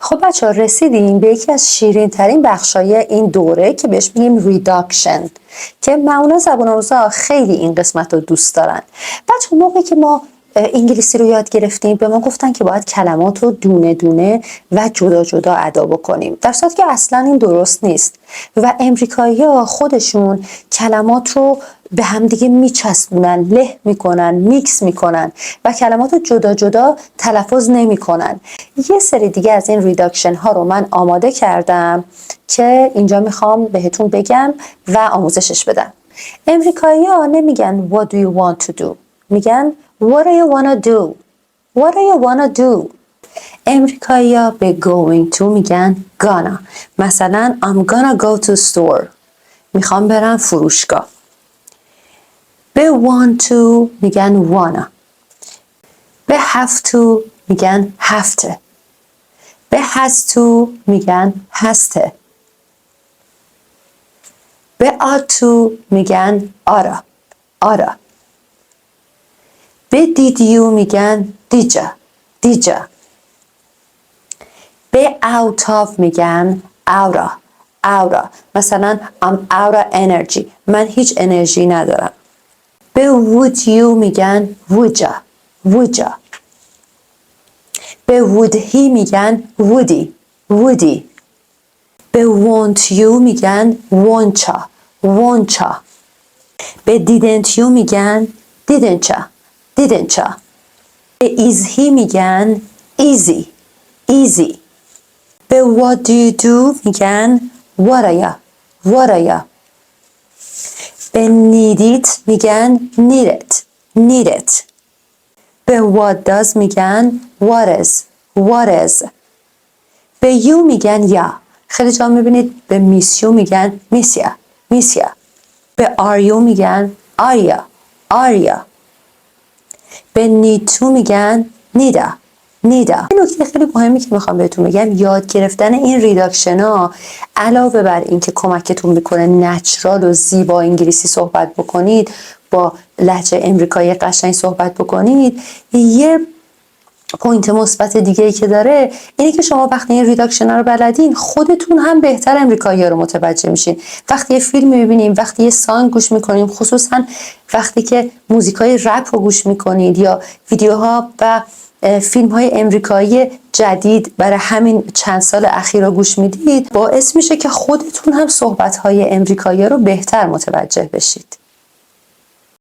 خب بچه ها رسیدیم به یکی از شیرین ترین بخشای این دوره که بهش میگیم ریداکشن که معمولا زبان آموزا خیلی این قسمت رو دوست دارن. بچه موقعی که ما انگلیسی رو یاد گرفتیم به ما گفتن که باید کلمات رو دونه دونه و جدا جدا ادا بکنیم، در صورتی که اصلا این درست نیست و امریکایی‌ها خودشون کلمات رو به همدیگه میچسبونن، له میکنن، میکس میکنن و کلمات رو جدا جدا تلفظ نمیکنن. یه سری دیگه از این ریداکشن ها رو من آماده کردم که اینجا میخوام بهتون بگم و آموزشش بدم. امریکایی‌ها نمیگن what do you want to do، میگن what do you wanna do. what do you wanna do. امریکایی‌ها به going to میگن gonna. مثلا I'm gonna go to store، میخوام برم فروشگاه. به want to میگن wanna. به have to میگن have to. به has to میگن has to. به ought to میگن oughta. oughta. به did you میگن didja. didja. به out of میگن outa. outa. مثلا I'm out of energy، من هیچ انرژی ندارم. به would you میگن woulda. woulda. به would he میگن woody. woody. به want you میگن wantcha. wantcha. به didn't you میگن didn'tcha. didn'tcha. به is he میگن easy. easy. به what do you do میگن what'ya. what'ya. به need it میگن need it. need it. به what does میگن what is. what is. به you میگن یا. خیلی جا میبینید به miss you میگن miss ya. miss ya. به are you میگن aria. aria. به need to میگن نیدا. نیدا. این نکته خیلی مهمی که میخوام بهتون بگم، یاد گرفتن این ریداکشن ها علاوه بر این که کمکتون میکنه نچرال و زیبا انگلیسی صحبت بکنید، با لهجه امریکایی قشنگ صحبت بکنید، یه پوینت مثبت دیگه ای که داره اینه که شما وقتی این ریداکشن رو بلدین خودتون هم بهتر امریکایی رو متوجه میشین. وقتی یه فیلم میبینیم، وقتی یه سانگ گوش میکنیم، خصوصا وقتی که موزیکای رپ رو گوش میکنید یا ویدیوها و فیلم های امریکایی جدید برای همین چند سال اخیر رو گوش میدید، باعث میشه که خودتون هم صحبت های امریکایی رو بهتر متوجه بشید.